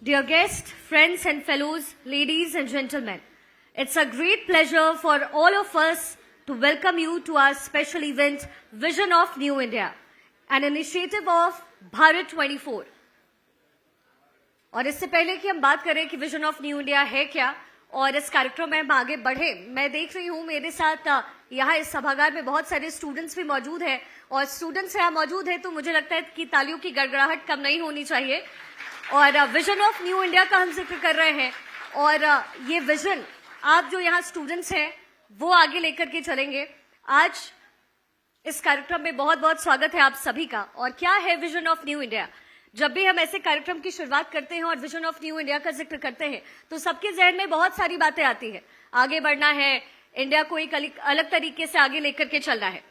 Dear guests, friends and fellows, ladies and gentlemen, it's a great pleasure for all of us to welcome you to our special event, Vision of New India, an initiative of Bharat 24. और इससे पहले कि हम बात करें कि vision of new India है क्या और इस कार्यक्रम में हम आगे बढ़े, मैं देख रही हूं मेरे साथ यहाँ इस सभागार में बहुत सारे स्टूडेंट्स भी मौजूद हैं और स्टूडेंट्स यहाँ मौजूद हैं तो मुझे लगता है कि तालियों की गड़गड़ाहट कम नहीं होनी चाहिए। और विजन ऑफ न्यू इंडिया का हम जिक्र कर रहे हैं और ये विजन आप जो यहाँ स्टूडेंट्स हैं वो आगे लेकर के चलेंगे। आज इस कार्यक्रम में बहुत बहुत स्वागत है आप सभी का। और क्या है विजन ऑफ न्यू इंडिया? जब भी हम ऐसे कार्यक्रम की शुरुआत करते हैं और विजन ऑफ न्यू इंडिया का जिक्र करते हैं तो सबके जहन में बहुत सारी बातें आती है। आगे बढ़ना है, इंडिया को एक अलग तरीके से आगे लेकर के चलना है।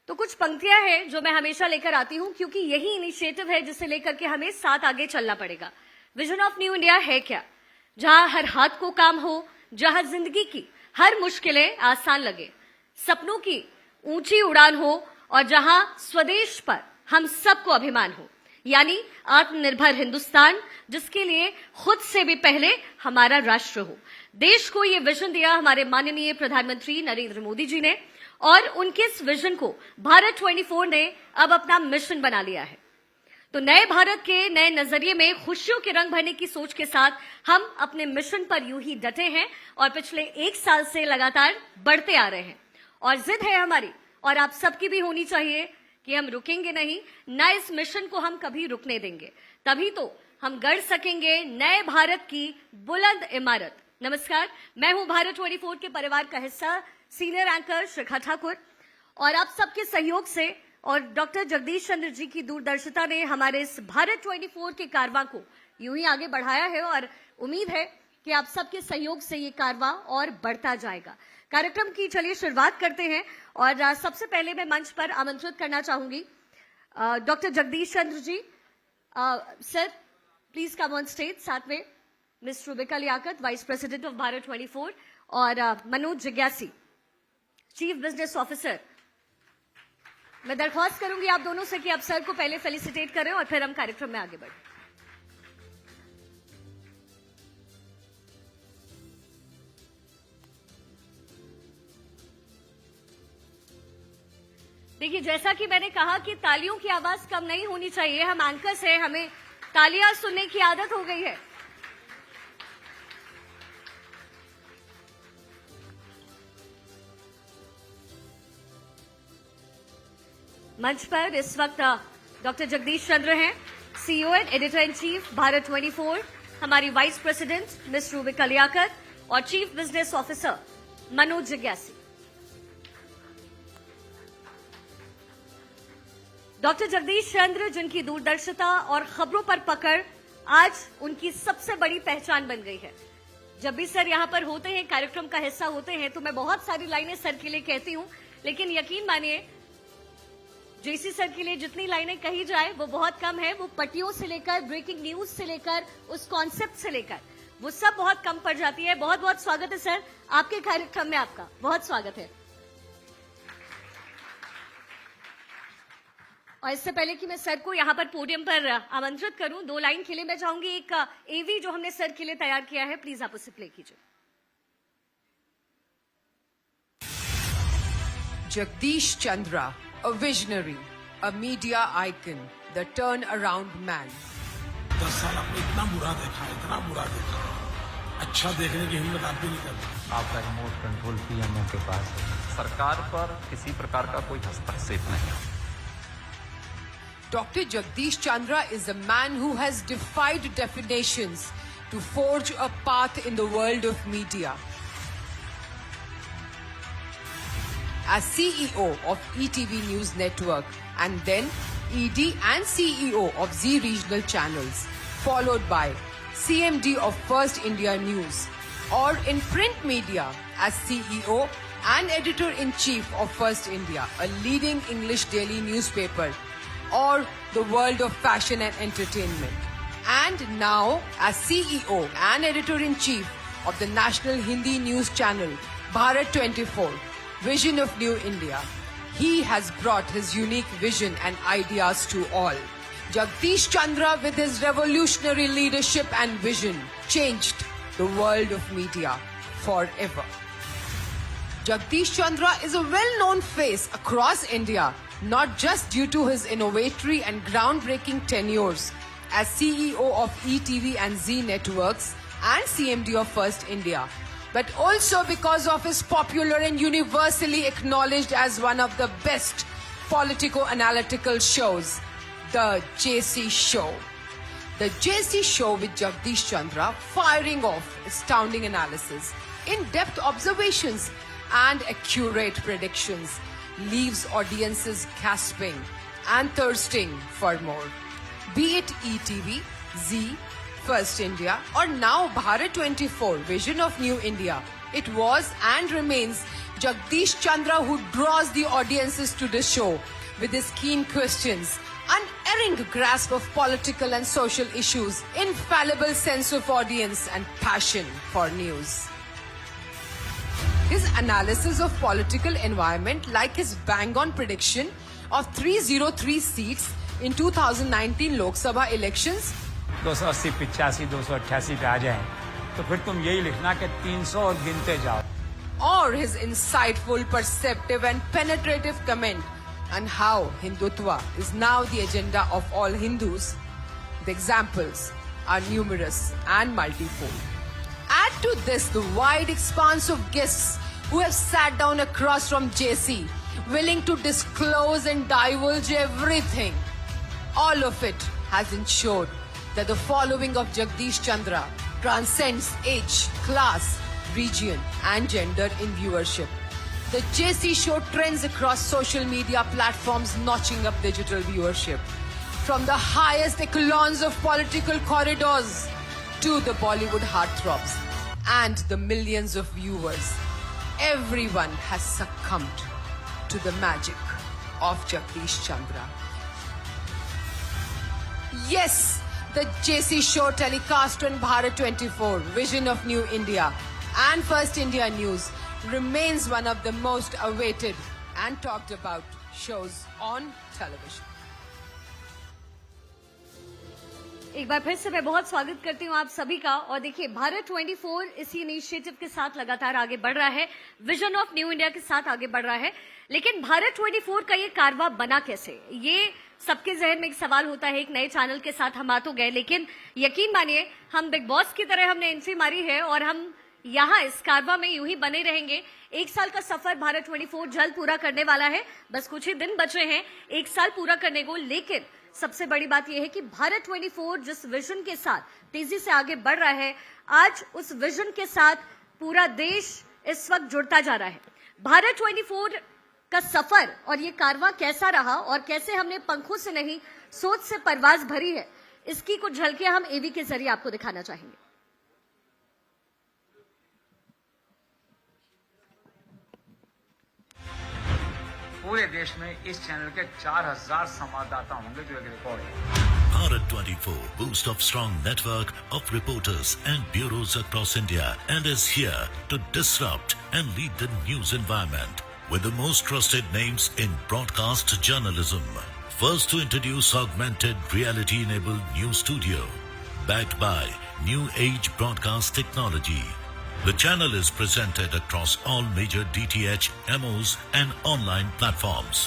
तो कुछ पंक्तियां हैं जो मैं हमेशा लेकर आती हूं क्योंकि यही इनिशिएटिव है जिसे लेकर के हमें साथ आगे चलना पड़ेगा। विजन ऑफ न्यू इंडिया है क्या? जहां हर हाथ को काम हो, जहां जिंदगी की हर मुश्किलें आसान लगे, सपनों की ऊंची उड़ान हो और जहां स्वदेश पर हम सबको अभिमान हो, यानी आत्मनिर्भर हिंदुस्तान जिसके लिए खुद से भी पहले हमारा राष्ट्र हो। देश को ये विजन दिया हमारे माननीय प्रधानमंत्री नरेंद्र मोदी जी ने और उनके इस विजन को भारत 24 ने अब अपना मिशन बना लिया है। तो नए भारत के नए नजरिए में खुशियों के रंग भरने की सोच के साथ हम अपने मिशन पर यूं ही डटे हैं और पिछले 1 साल से लगातार बढ़ते आ रहे हैं। और जिद है हमारी और आप सबकी भी होनी चाहिए कि हम रुकेंगे नहीं, न इस मिशन को हम कभी रुकने देंगे। तभी तो हम गढ़ सकेंगे नए भारत की बुलंद इमारत। नमस्कार, मैं हूं भारत 24 के परिवार का हिस्सा सीनियर एंकर शिखा ठाकुर और आप सबके सहयोग से और डॉक्टर जगदीश चंद्र जी की दूरदर्शिता ने हमारे इस भारत 24 के कारवां को यूं ही आगे बढ़ाया है और उम्मीद है कि आप सबके सहयोग से ये कारवां और बढ़ता जाएगा। कार्यक्रम की चलिए शुरुआत करते हैं और सबसे पहले मैं मंच पर आमंत्रित करना चाहूंगी doctor Jagdish Chandra ji. Sir please come on stage. साथ में miss Rubika Liyaqat, vice president of Bharat 24 और मनोज जिज्ञासी, चीफ बिजनेस ऑफिसर। मैं दरख्वास्त करूंगी आप दोनों से कि आप सर को पहले फेलिसिटेट करें और फिर हम कार्यक्रम में आगे बढ़ें। देखिए, जैसा कि मैंने कहा कि तालियों की आवाज कम नहीं होनी चाहिए। हम एंकर्स हैं, हमें तालियां सुनने की आदत हो गई है। मंच पर इस वक्त डॉक्टर जगदीश चंद्र हैं, CEO and editor in chief Bharat 24, हमारी vice president miss Rubika Liyaquat और चीफ बिजनेस ऑफिसर मनोज जिज्ञासी। डॉक्टर जगदीश चंद्र जिनकी दूरदर्शिता और खबरों पर पकड़ आज उनकी सबसे बड़ी पहचान बन गई है। जब भी सर यहां पर होते हैं, कार्यक्रम का हिस्सा होते हैं, तो मैं बहुत सारी लाइनें सर के लिए कहती हूं, लेकिन यकीन मानिए जेसी सर के लिए जितनी लाइनें कही जाए वो बहुत कम है। वो पट्टियों से लेकर ब्रेकिंग न्यूज से लेकर उस कॉन्सेप्ट से लेकर वो सब बहुत कम पड़ जाती है। बहुत बहुत स्वागत है सर आपके कार्यक्रम में, आपका बहुत स्वागत है। और इससे पहले कि मैं सर को यहां पर पोडियम पर आमंत्रित करूं, 2 लाइन के लिए मैं चाहूंगी एक एवी जो हमने सर के लिए तैयार किया है, प्लीज आप उसे प्ले कीजिए। Jagdish Chandra, a visionary, a media icon, the turn-around man. 10 साल आपने इतना बुरा देखा, अच्छा देखने की हिम्मत आप भी नहीं करते। आपका रिमोट कंट्रोल पीएमओ के पास है। सरकार पर किसी प्रकार का कोई हस्तक्षेप नहीं। Dr. Jagdish Chandra is a man who has defied definitions to forge a path in the world of media. As CEO of ETV News Network and then ED and CEO of Z Regional Channels, followed by CMD of First India News, or in print media as CEO and Editor-in-Chief of First India, a leading English daily newspaper, or the world of fashion and entertainment. And now as CEO and Editor-in-Chief of the National Hindi News Channel, Bharat 24, Vision of New India, he has brought his unique vision and ideas to all. Jagdish Chandra, with his revolutionary leadership and vision, changed the world of media forever. Jagdish Chandra is a well-known face across India, not just due to his innovatory and groundbreaking tenures as CEO of ETV and Z Networks and CMD of First India, but also because of his popular and universally acknowledged as one of the best politico-analytical shows, The JC Show. The JC Show with Jagdish Chandra firing off astounding analysis, in-depth observations and accurate predictions leaves audiences gasping and thirsting for more. Be it ETV, Z, First India or now Bharat 24, Vision of New India, it was and remains Jagdish Chandra who draws the audiences to the show with his keen questions, unerring grasp of political and social issues, infallible sense of audience and passion for news. His analysis of political environment, like his bang-on prediction of 303 seats in 2019 Lok Sabha elections, 280, 85, 288 पे आ जाएं, तो फिर तुम यही लिखना कि 300 और गिनते जाओ. or his insightful, perceptive and penetrative comment on how Hindutva is now the agenda of all Hindus, the examples are numerous and multifold. Add to this the wide expanse of guests who have sat down across from JC, willing to disclose and divulge everything. All of it has ensured that the following of Jagdish Chandra transcends age, class, region and gender in viewership. The JC Show trends across social media platforms, notching up digital viewership. From the highest echelons of political corridors to the Bollywood heartthrobs and the millions of viewers, everyone has succumbed to the magic of Jagdish Chandra. Yes, the JC Show telecast on Bharat 24, Vision of New India and First India News remains one of the most awaited and talked about shows on television. एक बार फिर से मैं बहुत स्वागत करती हूँ आप सभी का। और देखिए, भारत 24 इसी इनिशिएटिव के साथ लगातार आगे बढ़ रहा है, विजन ऑफ न्यू इंडिया के साथ आगे बढ़ रहा है। लेकिन भारत 24 का ये कारवा बना कैसे, ये सबके जहन में एक सवाल होता है। एक नए चैनल के साथ हम आ तो गए, लेकिन यकीन मानिए हम बिग बॉस की तरह हमने एंट्री मारी है और हम यहाँ इस कारवा में यूं ही बने रहेंगे। एक साल का सफर भारत 24 जल्द पूरा करने वाला है, बस कुछ ही दिन बचे हैं एक साल पूरा करने को। लेकिन सबसे बड़ी बात यह है कि भारत 24 जिस विजन के साथ तेजी से आगे बढ़ रहा है, आज उस विजन के साथ पूरा देश इस वक्त जुड़ता जा रहा है। भारत 24 का सफर और ये कारवां कैसा रहा और कैसे हमने पंखों से नहीं सोच से परवाज भरी है, इसकी कुछ झलकियां हम एवी के जरिए आपको दिखाना चाहेंगे। पूरे देश में इस चैनल के 4000 संवाददाता होंगे, जो एक रिकॉर्ड है। Bharat 24 boast of strong network of reporters and bureaus across India and is here to disrupt and lead the news environment with the most trusted names in broadcast journalism. First to introduce augmented reality-enabled news studio, backed by new age broadcast technology. The channel is presented across all major DTH, MOs and online platforms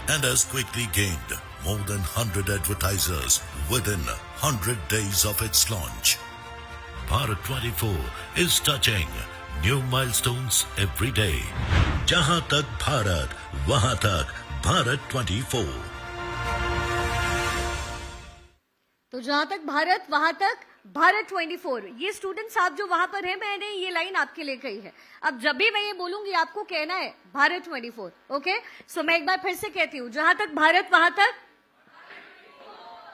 and has quickly gained more than 100 advertisers within 100 days of its launch. Bharat 24 is touching new milestones every day. Jahan tak Bharat, wahan tak Bharat 24. तो जहां तक भारत वहां तक भारत 24। ये students आप जो वहां पर हैं, मैंने ये लाइन आपके लिए कही है। अब जब भी मैं ये बोलूंगी आपको कहना है भारत 24। ओके, सो मैं एक बार फिर से कहती हूं, जहां तक भारत वहां तक।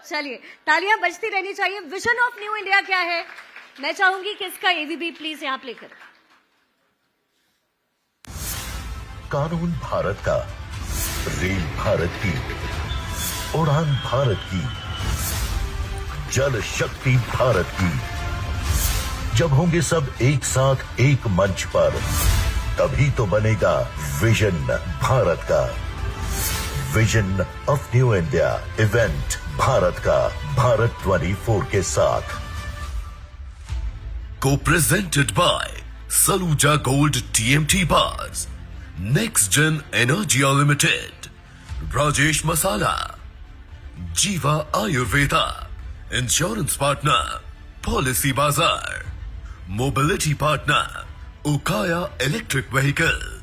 चलिए, तालियां बजती रहनी चाहिए। विजन ऑफ न्यू इंडिया क्या है, मैं चाहूंगी कि इसका एवीबी प्लीज यहां प्ले करें। कानून भारत का, रेल भारत की, उड़ान भारत की, जल शक्ति भारत की। जब होंगे सब एक साथ एक मंच पर, तभी तो बनेगा विजन भारत का। Vision of new India event Bharat का भारत 24 के साथ। Co-presented by Saluja Gold TMT Bars, Next Gen Energy Limited, Rajesh Masala, Jiva Ayurveda, Insurance Partner, Policy Bazaar, Mobility Partner, Ukaya Electric Vehicle.